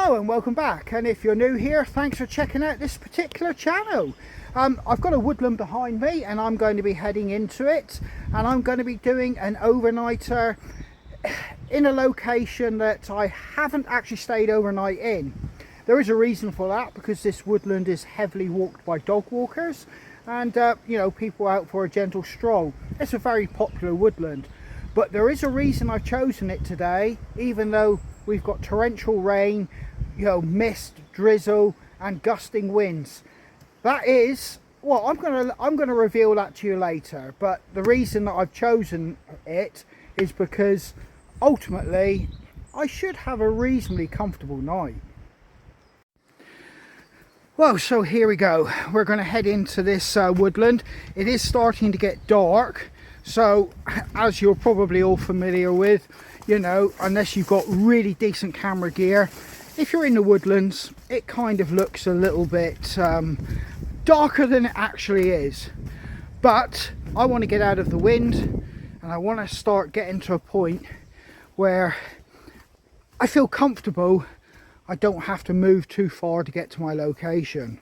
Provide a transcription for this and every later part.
Hello and welcome back, and if you're new here, thanks for checking out this particular channel. I've got a woodland behind me and I'm going to be heading into it, and I'm going to be doing an overnighter in a location that I haven't actually stayed overnight in. There is a reason for that, because this woodland is heavily walked by dog walkers and you know, people out for a gentle stroll. It's a very popular woodland, but there is a reason I've chosen it today, even though we've got torrential rain, you know, mist, drizzle and gusting winds. That is, well, I'm gonna reveal that to you later, but the reason that I've chosen it is because ultimately I should have a reasonably comfortable night. Well, so here we go. We're going to head into this woodland. It is starting to get dark, so as you're probably all familiar with, you know, unless you've got really decent camera gear, if you're in the woodlands, it kind of looks a little bit darker than it actually is. But I want to get out of the wind, and I want to start getting to a point where I feel comfortable. I don't have to move too far to get to my location.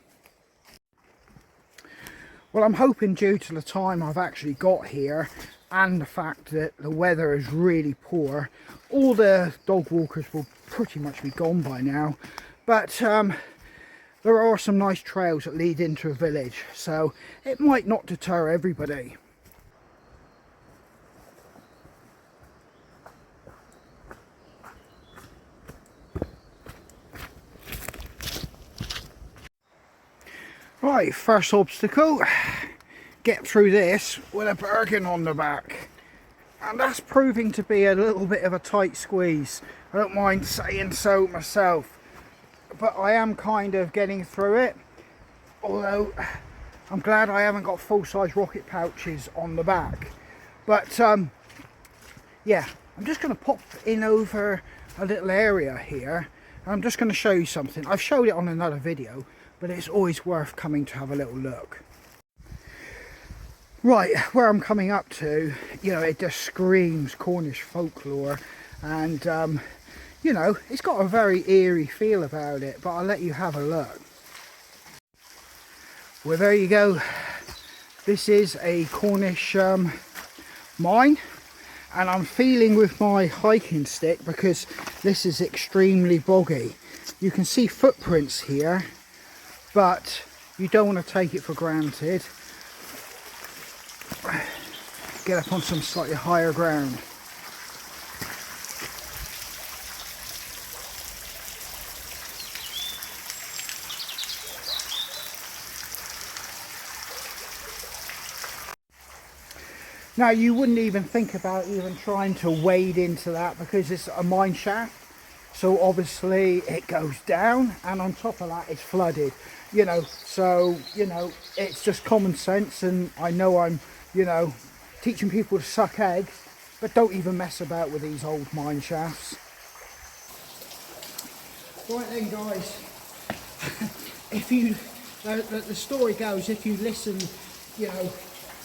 Well, I'm hoping, due to the time I've actually got here and the fact that the weather is really poor, all the dog walkers will pretty much be gone by now. But there are some nice trails that lead into a village, so it might not deter everybody. Right, first obstacle, get through this with a Bergen on the back, and that's proving to be a little bit of a tight squeeze. I don't mind saying so myself, but I am kind of getting through it, although I'm glad I haven't got full-size rocket pouches on the back. But yeah, I'm just going to pop in over a little area here, and I'm just going to show you something. I've showed it on another video, but it's always worth coming to have a little look. Right, where I'm coming up to, you know, it just screams Cornish folklore, and you know, it's got a very eerie feel about it, but I'll let you have a look. Well, there you go. This is a Cornish mine, and I'm feeling with my hiking stick because this is extremely boggy. You can see footprints here, but you don't want to take it for granted. Get up on some slightly higher ground. Now, you wouldn't even think about even trying to wade into that, because it's a mine shaft, so obviously it goes down, and on top of that it's flooded, you know, so, you know, it's just common sense. And I know I'm, you know, teaching people to suck eggs, but don't even mess about with these old mine shafts. Right then, guys, if you, the story goes, if you listen, you know,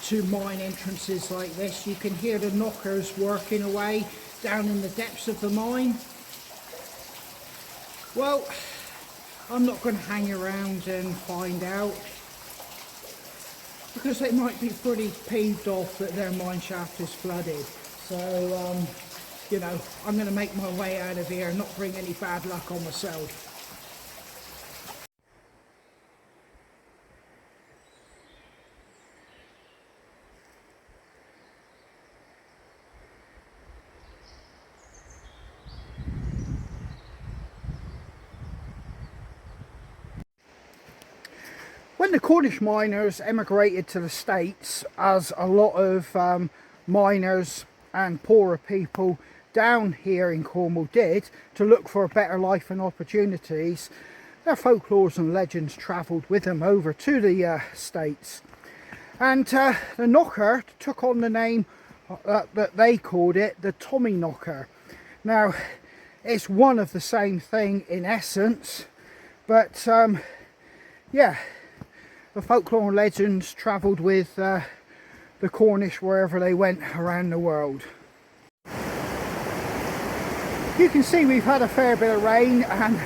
to mine entrances like this, you can hear the knockers working away down in the depths of the mine. Well, I'm not going to hang around and find out, because they might be pretty peeved off that their mine shaft is flooded. So you know, I'm going to make my way out of here and not bring any bad luck on myself. When the Cornish miners emigrated to the States, as a lot of miners and poorer people down here in Cornwall did, to look for a better life and opportunities, their folklores and legends travelled with them over to the States. And the knocker took on the name that they called it, the Tommy knocker. Now, it's one of the same thing in essence, but yeah, the folklore and legends travelled with the Cornish wherever they went around the world. You can see we've had a fair bit of rain, and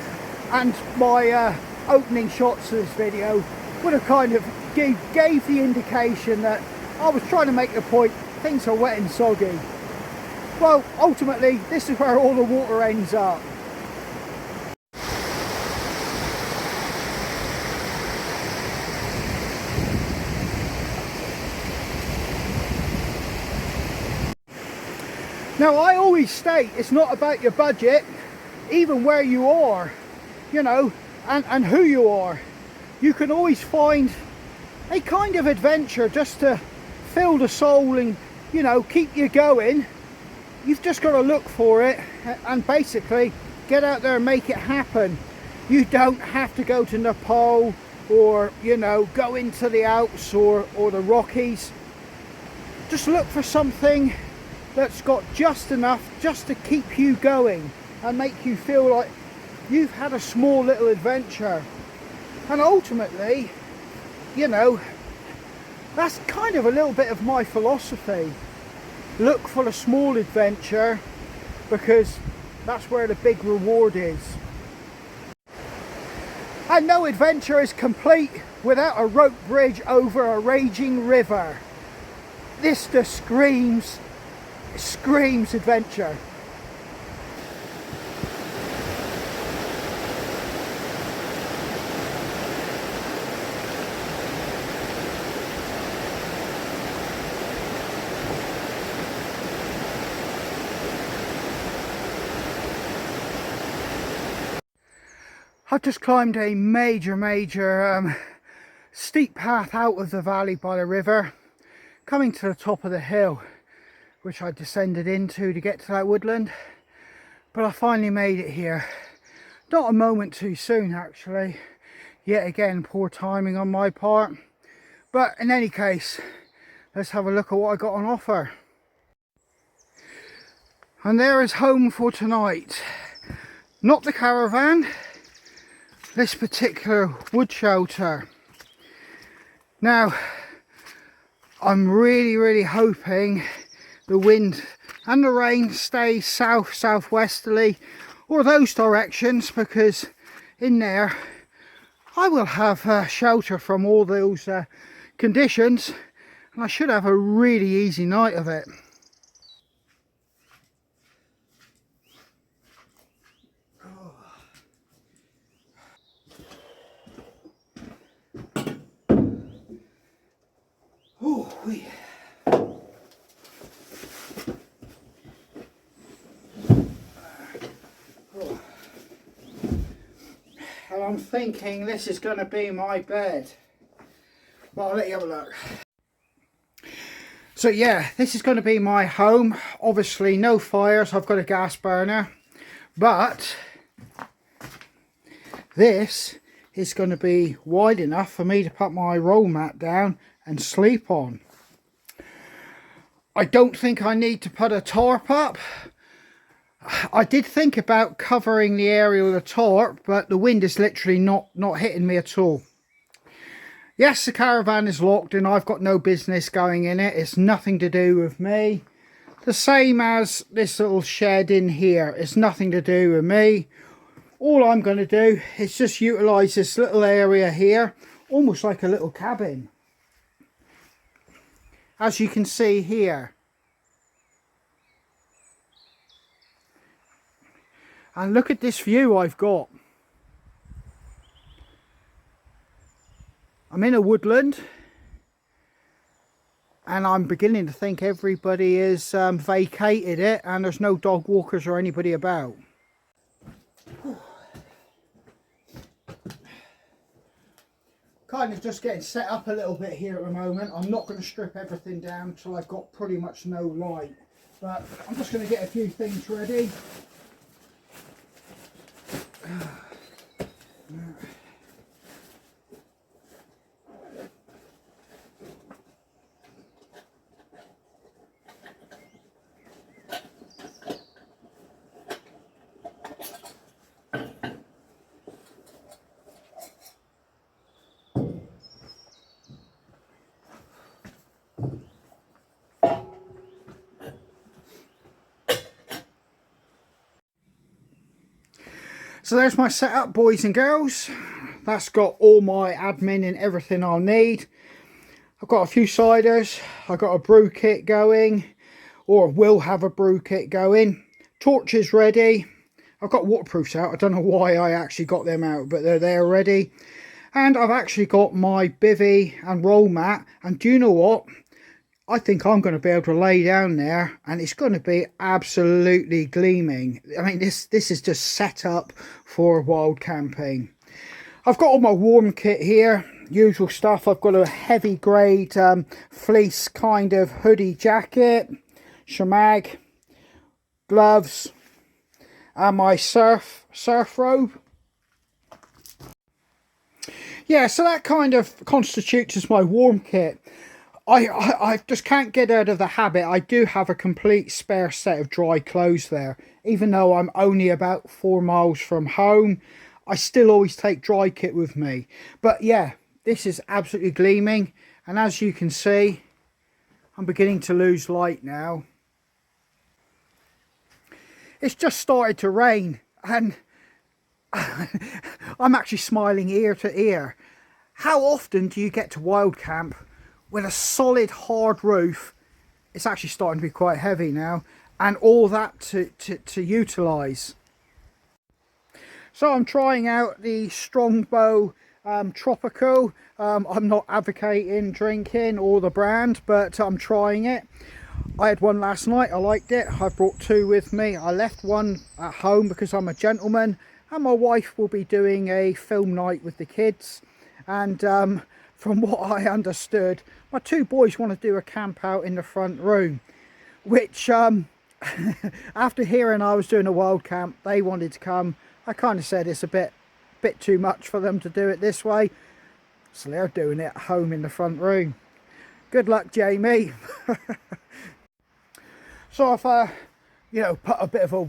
and my opening shots of this video would have kind of gave the indication that I was trying to make the point things are wet and soggy. Well, ultimately this is where all the water ends up. Now, I always state it's not about your budget, even where you are, you know, and who you are. You can always find a kind of adventure just to fill the soul and, you know, keep you going. You've just got to look for it and basically get out there and make it happen. You don't have to go to Nepal or, you know, go into the Alps or the Rockies. Just look for something that's got just enough just to keep you going and make you feel like you've had a small little adventure. And ultimately, you know, that's kind of a little bit of my philosophy. Look for a small adventure because that's where the big reward is. And no adventure is complete without a rope bridge over a raging river. This just screams adventure. I've just climbed a major steep path out of the valley by the river, coming to the top of the hill, which I descended into to get to that woodland. But I finally made it here. Not a moment too soon, actually. Yet again, poor timing on my part. But in any case, let's have a look at what I got on offer. And there is home for tonight. Not the caravan, this particular wood shelter. Now, I'm really hoping the wind and the rain stay southwesterly or those directions, because in there I will have shelter from all those conditions, and I should have a really easy night of it. And I'm thinking this is going to be my bed. Well, I'll let you have a look. So yeah, this is going to be my home. Obviously no fires, I've got a gas burner. But this is going to be wide enough for me to put my roll mat down and sleep on. I don't think I need to put a tarp up. I did think about covering the area with a tarp, but the wind is literally not hitting me at all. Yes, the caravan is locked and I've got no business going in it. It's nothing to do with me. The same as this little shed in here. It's nothing to do with me. All I'm going to do is just utilise this little area here, almost like a little cabin. As you can see here. And look at this view I've got. I'm in a woodland, and I'm beginning to think everybody has vacated it and there's no dog walkers or anybody about. Kind of just getting set up a little bit here at the moment. I'm not going to strip everything down until I've got pretty much no light, but I'm just going to get a few things ready. So there's my setup, boys and girls. That's got all my admin and everything I'll need. I've got a few ciders. I've got a brew kit going, or will have a brew kit going. Torches ready. I've got waterproofs out. I don't know why I actually got them out, but they're there ready. And I've actually got my bivvy and roll mat. And do you know what? I think I'm going to be able to lay down there and it's going to be absolutely gleaming. I mean, this is just set up for wild camping. I've got all my warm kit here, usual stuff. I've got a heavy grade fleece kind of hoodie jacket, shamag, gloves, and my surf robe. Yeah, so that kind of constitutes as my warm kit. I just can't get out of the habit. I do have a complete spare set of dry clothes there. Even though I'm only about 4 miles from home, I still always take dry kit with me. But yeah, this is absolutely gleaming. And as you can see, I'm beginning to lose light now. It's just started to rain and I'm actually smiling ear to ear. How often do you get to wild camp with a solid hard roof? It's actually starting to be quite heavy now, and all that to utilise. So I'm trying out the Strongbow Tropical. I'm not advocating drinking or the brand, but I'm trying it. I had one last night, I liked it. I brought 2 with me. I left one at home because I'm a gentleman, and my wife will be doing a film night with the kids. And from what I understood, my 2 boys want to do a camp out in the front room, which after hearing I was doing a wild camp, they wanted to come. I kind of said it's a bit too much for them to do it this way, so they're doing it at home in the front room. Good luck, Jamie. So I've you know, put a bit of a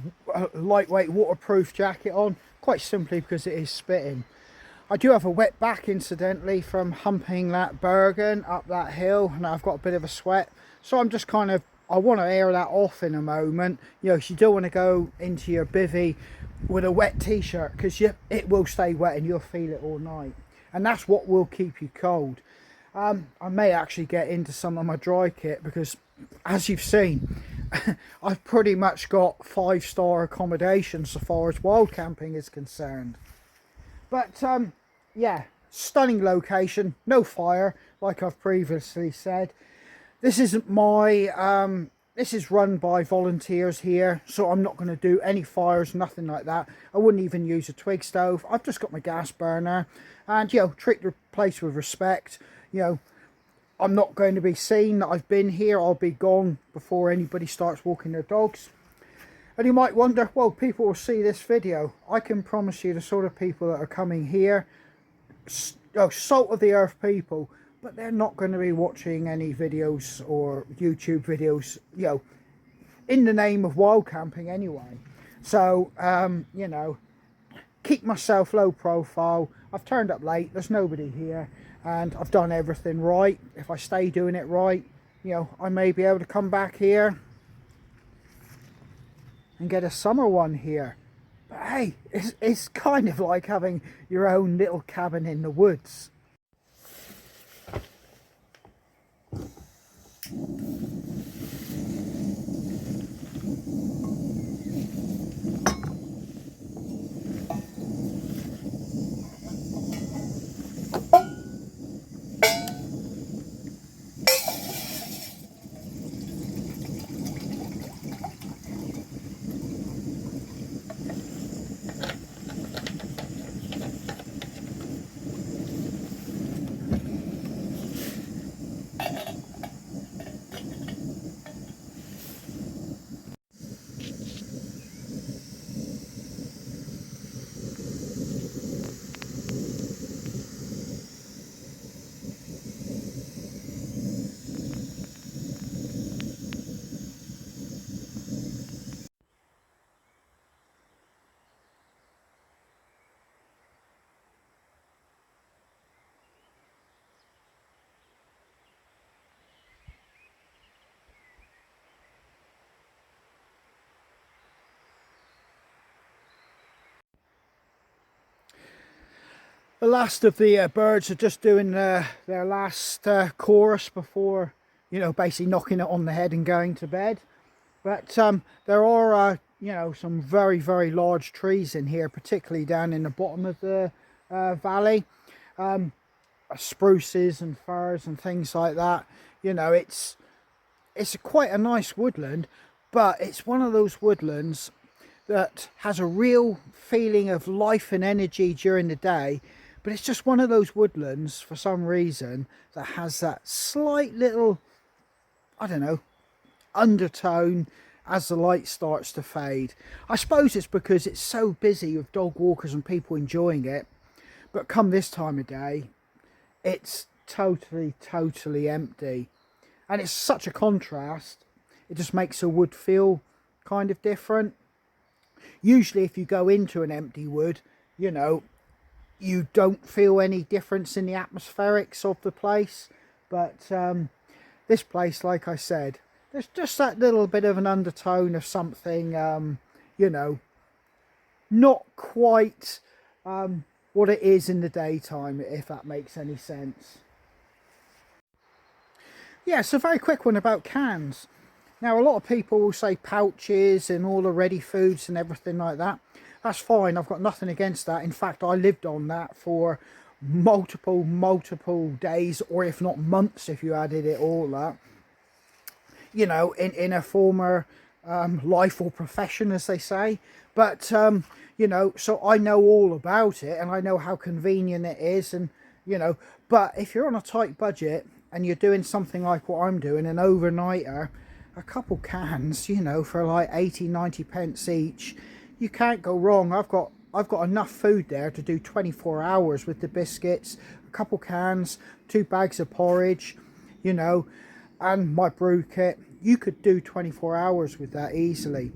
lightweight waterproof jacket on, quite simply because it is spitting. I do have a wet back, incidentally, from humping that Bergen up that hill, and I've got a bit of a sweat. So I'm just kind of, I want to air that off in a moment. You know, you don't want to go into your bivvy with a wet t-shirt, because it will stay wet and you'll feel it all night. And that's what will keep you cold. I may actually get into some of my dry kit, because as you've seen, I've pretty much got 5-star accommodation so far as wild camping is concerned. But yeah, stunning location, no fire, like I've previously said. This isn't my this is run by volunteers here, so I'm not going to do any fires, nothing like that. I wouldn't even use a twig stove. I've just got my gas burner, and you know, treat the place with respect. You know, I'm not going to be seen that I've been here. I'll be gone before anybody starts walking their dogs. And you might wonder, well, people will see this video. I can promise you the sort of people that are coming here, salt of the earth people, but they're not going to be watching any videos or YouTube videos, you know, in the name of wild camping anyway. So, you know, keep myself low profile. I've turned up late, there's nobody here, and I've done everything right. If I stay doing it right, you know, I may be able to come back here and get a summer one here. But hey, it's kind of like having your own little cabin in the woods. The last of the birds are just doing their last chorus before, you know, basically knocking it on the head and going to bed. But there are, you know, some very, very large trees in here, particularly down in the bottom of the valley. Spruces and firs and things like that. You know, it's quite a nice woodland, but it's one of those woodlands that has a real feeling of life and energy during the day, but it's just one of those woodlands for some reason that has that slight little, I don't know, undertone as the light starts to fade. I suppose it's because it's so busy with dog walkers and people enjoying it, but come this time of day it's totally empty, and it's such a contrast. It just makes the wood feel kind of different. Usually if you go into an empty wood, you know, you don't feel any difference in the atmospherics of the place, but this place, like I said, there's just that little bit of an undertone of something, you know, not quite what it is in the daytime, if that makes any sense. Yeah, so very quick one about cans. Now, a lot of people will say pouches and all the ready foods and everything like that. That's fine, I've got nothing against that. In fact, I lived on that for multiple days, or if not months, if you added it all up. You know, in a former life or profession, as they say. But you know, so I know all about it, and I know how convenient it is, and you know, but if you're on a tight budget and you're doing something like what I'm doing, an overnighter, a couple cans, you know, for like 80-90 pence each, you can't go wrong. I've got enough food there to do 24 hours with the biscuits, a couple cans, 2 bags of porridge, you know, and my brew kit. You could do 24 hours with that easily.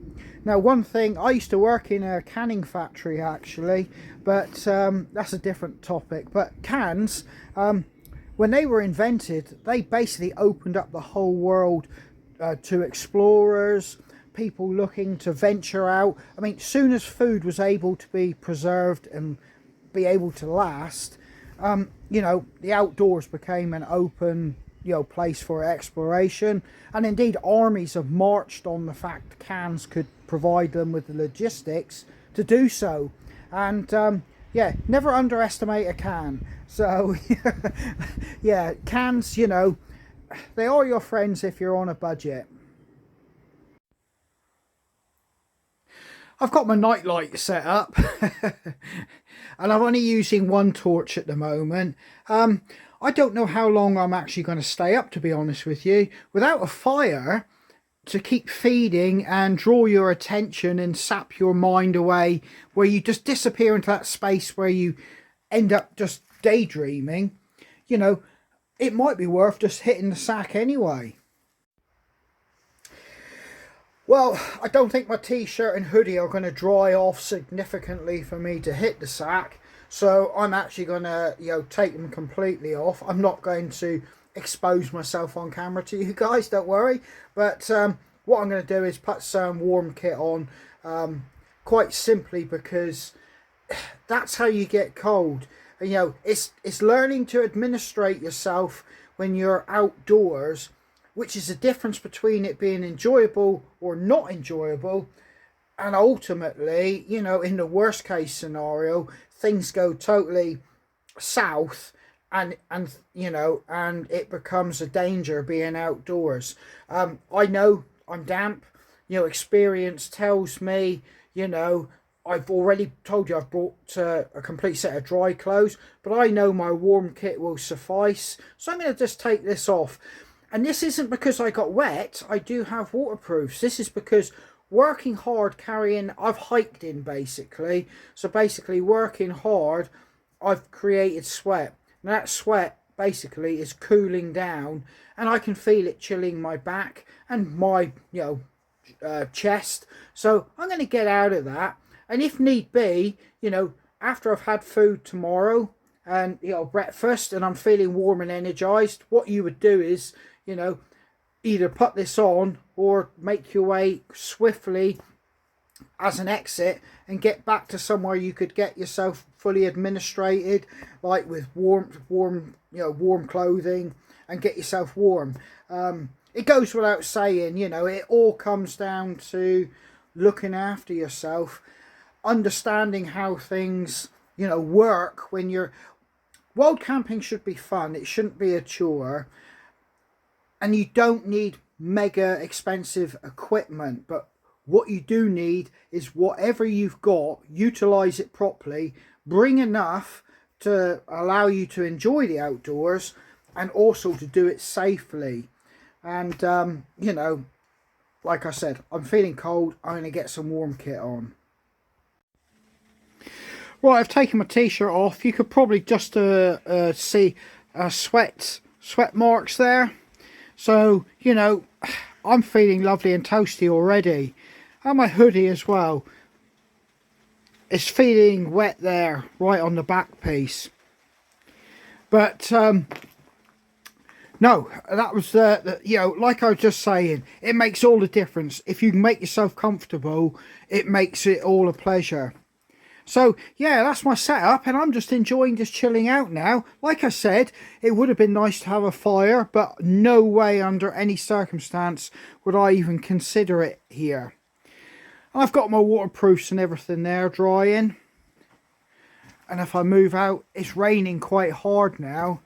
Now, one thing, I used to work in a canning factory actually, but that's a different topic. But cans, when they were invented, they basically opened up the whole world to explorers, people looking to venture out. I mean, soon as food was able to be preserved and be able to last, you know, the outdoors became an open, you know, place for exploration. And indeed, armies have marched on the fact cans could provide them with the logistics to do so. And yeah, never underestimate a can. So yeah, cans, you know, they are your friends if you're on a budget. I've got my nightlight set up and I'm only using one torch at the moment. I don't know how long I'm actually going to stay up, to be honest with you. Without a fire to keep feeding and draw your attention and sap your mind away, where you just disappear into that space where you end up just daydreaming, you know, it might be worth just hitting the sack anyway. Well, I don't think my t-shirt and hoodie are going to dry off significantly for me to hit the sack. So I'm actually going to, you know, take them completely off. I'm not going to expose myself on camera to you guys, don't worry. But what I'm going to do is put some warm kit on, quite simply because that's how you get cold. You know, it's learning to administrate yourself when you're outdoors, which is the difference between it being enjoyable or not enjoyable. And ultimately, you know, in the worst case scenario, things go totally south, and you know, and it becomes a danger being outdoors. I know I'm damp, you know, experience tells me, you know, I've already told you I've brought a complete set of dry clothes, but I know my warm kit will suffice. So I'm going to just take this off. And this isn't because I got wet. I do have waterproofs. This is because working hard carrying, I've hiked in basically. So basically working hard, I've created sweat. Now that sweat basically is cooling down, and I can feel it chilling my back and my, you know, chest. So I'm going to get out of that. And if need be, you know, after I've had food tomorrow and, you know, breakfast, and I'm feeling warm and energized, what you would do is, you know, either put this on or make your way swiftly as an exit and get back to somewhere you could get yourself fully administrated, like with warm clothing, and get yourself warm. It goes without saying, you know, it all comes down to looking after yourself, understanding how things, you know, work when you're... Wild camping should be fun. It shouldn't be a chore. And you don't need mega expensive equipment, but what you do need is whatever you've got, utilize it properly, bring enough to allow you to enjoy the outdoors and also to do it safely. And you know, like I said, I'm feeling cold. I'm going to get some warm kit on. Right, I've taken my t-shirt off. You could probably just see sweat marks there. So, you know, I'm feeling lovely and toasty already. And my hoodie as well. It's feeling wet there, right on the back piece. But, no, that was, you know, like I was just saying, it makes all the difference. If you can make yourself comfortable, it makes it all a pleasure. So, yeah, that's my setup, and I'm just enjoying just chilling out now. Like I said, it would have been nice to have a fire, but no way under any circumstance would I even consider it here. I've got my waterproofs and everything there drying. And if I move out, it's raining quite hard now.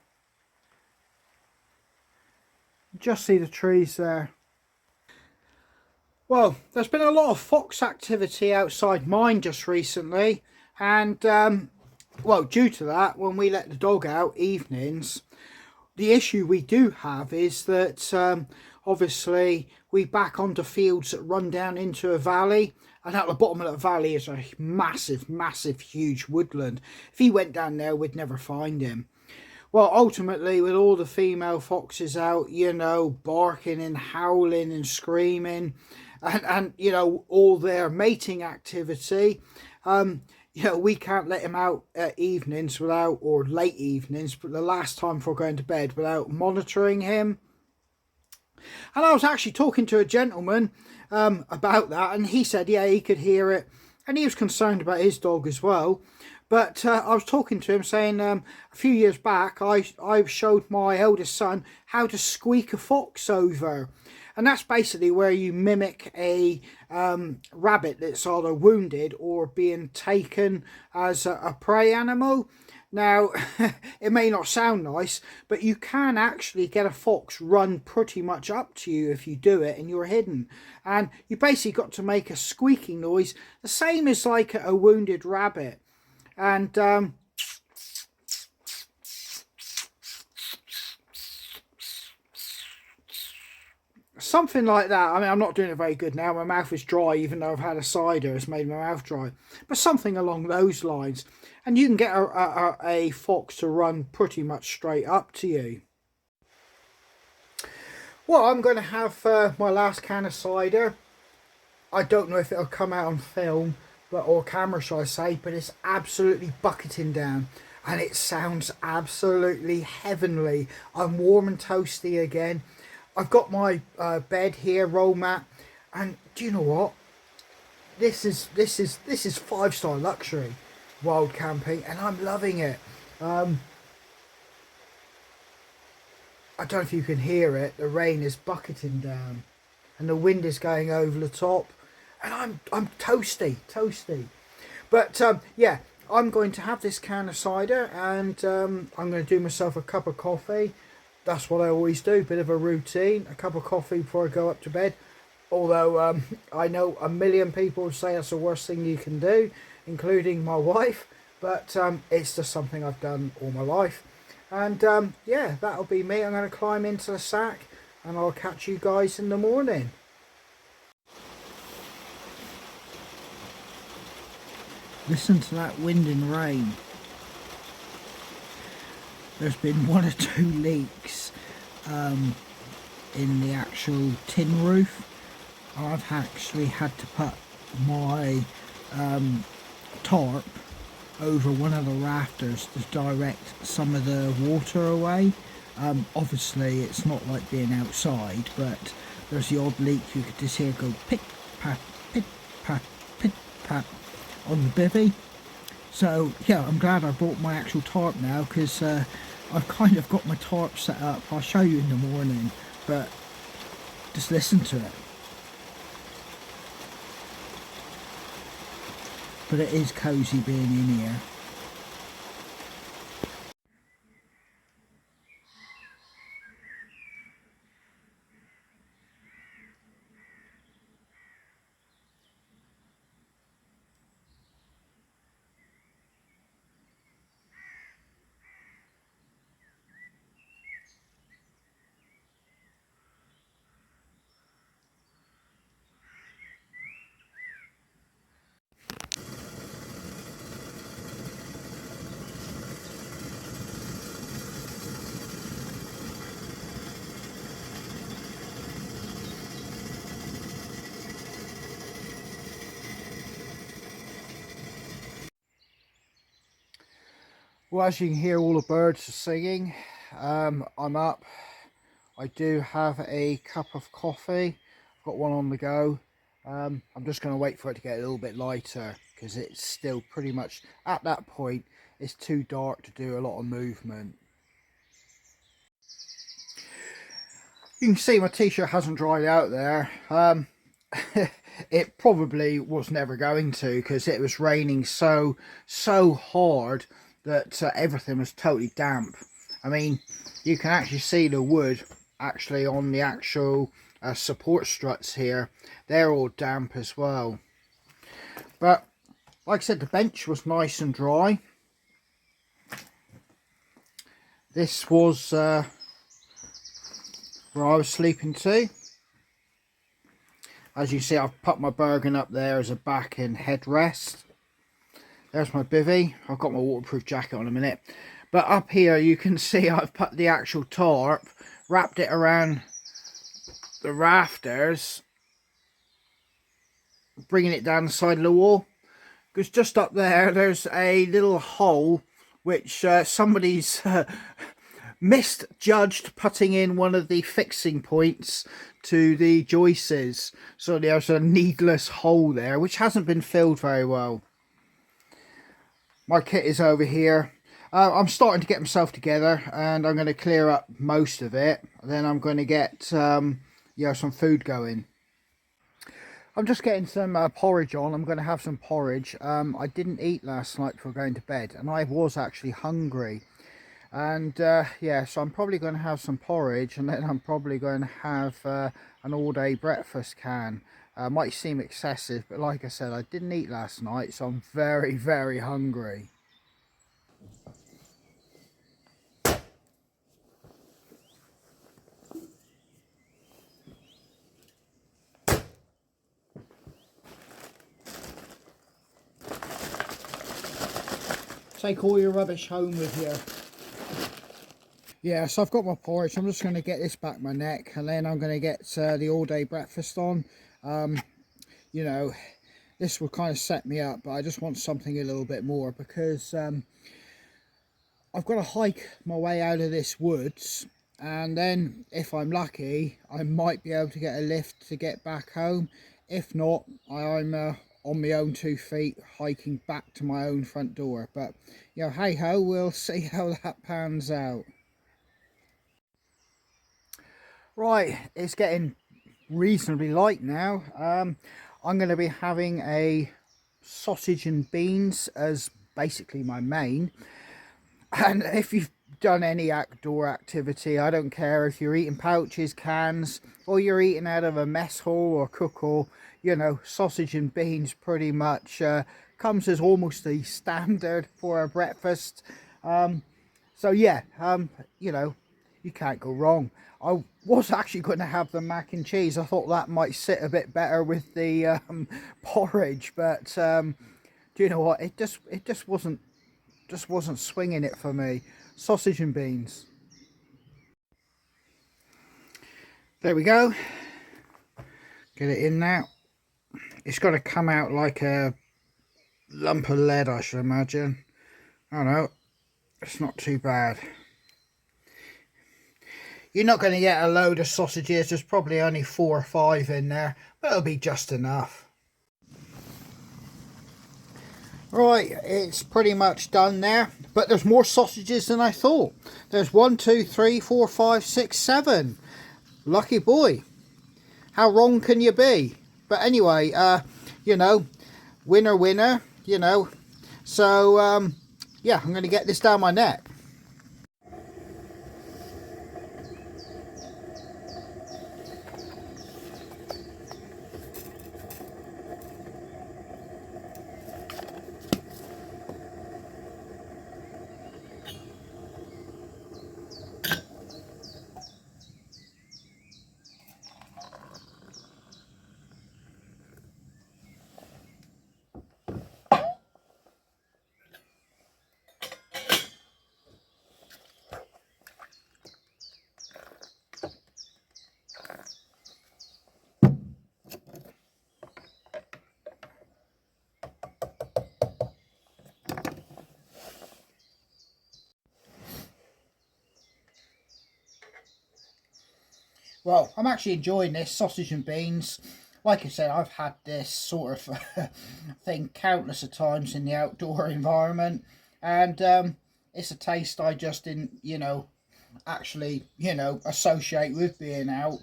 Just see the trees there. Well, there's been a lot of fox activity outside mine just recently, and well, due to that, when we let the dog out evenings, the issue we do have is that obviously we back onto fields that run down into a valley, and at the bottom of that valley is a massive, huge woodland. If he went down there, we'd never find him. Well, ultimately, with all the female foxes out, you know, barking and howling and screaming, and you know, all their mating activity, you know, we can't let him out at evenings without, or late evenings, but the last time before going to bed, without monitoring him. And I was actually talking to a gentleman about that, and he said, yeah, he could hear it, and he was concerned about his dog as well. But I was talking to him saying a few years back, I showed my eldest son how to squeak a fox over. And that's basically where you mimic a rabbit that's either wounded or being taken as a prey animal. Now, it may not sound nice, but you can actually get a fox run pretty much up to you if you do it and you're hidden. And you basically got to make a squeaking noise, the same as like a wounded rabbit. And something like that. I mean, I'm not doing it very good now. My mouth is dry, even though I've had a cider. It's made my mouth dry. But something along those lines. And you can get a fox to run pretty much straight up to you. Well, I'm going to have my last can of cider. I don't know if it'll come out on film, or camera, shall I say, but it's absolutely bucketing down. And it sounds absolutely heavenly. I'm warm and toasty again. I've got my bed here, roll mat, and do you know what? This is 5-star luxury, wild camping, and I'm loving it. I don't know if you can hear it. The rain is bucketing down, and the wind is going over the top, and I'm toasty. But yeah, I'm going to have this can of cider, and I'm going to do myself a cup of coffee. That's what I always do, bit of a routine, a cup of coffee before I go up to bed. Although I know a million people say that's the worst thing you can do, including my wife. But it's just something I've done all my life. And yeah, that'll be me. I'm going to climb into the sack and I'll catch you guys in the morning. Listen to that wind and rain. There's been 1 or 2 leaks in the actual tin roof. I've actually had to put my tarp over one of the rafters to direct some of the water away. Obviously it's not like being outside, but there's the odd leak you could just hear go pit pat, pit pat on the bivvy. So yeah, I'm glad I brought my actual tarp now, because I've kind of got my tarp set up. I'll show you in the morning, but just listen to it. But it is cosy being in here. Well, as you can hear, all the birds are singing. I'm up. I do have a cup of coffee. I've got one on the go. I'm just going to wait for it to get a little bit lighter, because it's still pretty much at that point. It's too dark to do a lot of movement. You can see my t-shirt hasn't dried out there. It probably was never going to, because it was raining so hard that everything was totally damp. I mean, you can actually see the wood actually on the actual support struts here. They're all damp as well. But like I said, the bench was nice and dry. This was where I was sleeping too. As you see, I've put my Bergen up there as a back and headrest. There's my bivvy. I've got my waterproof jacket on a minute. But up here you can see I've put the actual tarp, wrapped it around the rafters, bringing it down the side of the wall. Because just up there, there's a little hole which somebody's misjudged putting in one of the fixing points to the joists. So there's a needless hole there, which hasn't been filled very well. My kit is over here. I'm starting to get myself together, and I'm going to clear up most of it. Then I'm going to get some food going. I'm just getting some porridge on. I'm going to have some porridge. I didn't eat last night before going to bed, and I was actually hungry. And yeah, so I'm probably going to have some porridge, and then I'm probably going to have an all-day breakfast can. Might seem excessive, but like I said, I didn't eat last night, so I'm very hungry. Take all your rubbish home with you. Yeah, so I've got my porridge. I'm just going to get this back my neck, and then I'm going to get the all-day breakfast on. You know, this will kind of set me up, but I just want something a little bit more, because I've got to hike my way out of this woods, and then if I'm lucky, I might be able to get a lift to get back home. If not, I'm on my own 2 feet hiking back to my own front door. But you know, hey ho, we'll see how that pans out. Right, it's getting reasonably light now. I'm going to be having a sausage and beans as basically my main. And if you've done any outdoor activity, I don't care if you're eating pouches, cans, or you're eating out of a mess hall or cook hall, you know, sausage and beans pretty much comes as almost the standard for a breakfast. So yeah, you know, you can't go wrong. I was actually going to have the mac and cheese. I thought that might sit a bit better with the porridge, but do you know what? It just wasn't swinging it for me. Sausage and beans. There we go. Get it in now. It's got to come out like a lump of lead, I should imagine. I don't know. It's not too bad. You're not going to get a load of sausages. There's probably only 4 or 5 in there, but it'll be just enough. Right, it's pretty much done there, but there's more sausages than I thought. There's 1, 2, 3, 4, 5, 6, 7. Lucky boy. How wrong can you be? But anyway, you know, winner, winner, you know. So, yeah, I'm going to get this down my neck. Well, I'm actually enjoying this sausage and beans. Like I said, I've had this sort of thing countless of times in the outdoor environment, and it's a taste I just didn't, you know, actually, you know, associate with being out.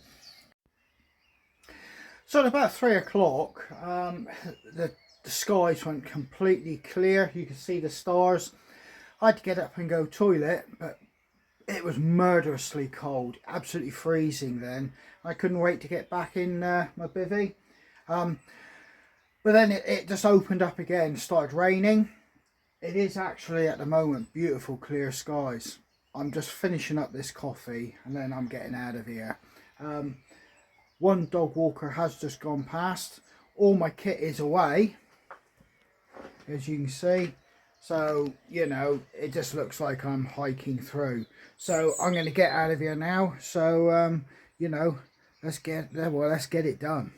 So at about 3 o'clock, the skies went completely clear. You could see the stars. I had to get up and go toilet, but it was murderously cold, absolutely freezing then. I couldn't wait to get back in my bivvy. But then it just opened up again, started raining. It is actually at the moment beautiful clear skies. I'm just finishing up this coffee and then I'm getting out of here. One dog walker has just gone past. All my kit is away, as you can see. So, you know, it just looks like I'm hiking through. So I'm going to get out of here now. So, you know, let's get it done.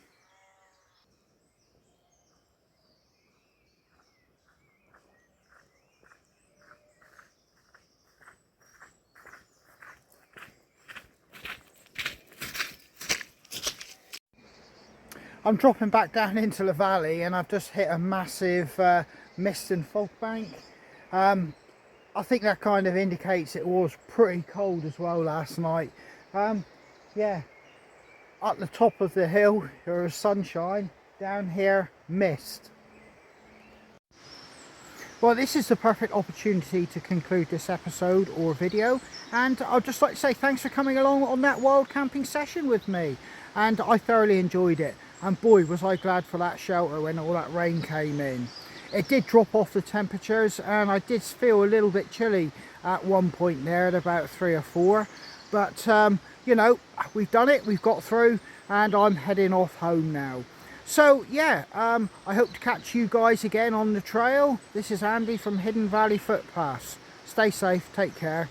I'm dropping back down into the valley and I've just hit a massive mist and fog bank. I think that kind of indicates it was pretty cold as well last night. Yeah, at the top of the hill there was sunshine, down here mist. Well, this is the perfect opportunity to conclude this episode or video, and I'd just like to say thanks for coming along on that wild camping session with me, and I thoroughly enjoyed it, and boy was I glad for that shelter when all that rain came in. It did drop off the temperatures and I did feel a little bit chilly at one point there at about 3 or 4, but you know, we've done it, we've got through, and I'm heading off home now. So yeah, I hope to catch you guys again on the trail. This is Andy from Hidden Valley Footpaths. Stay safe, take care.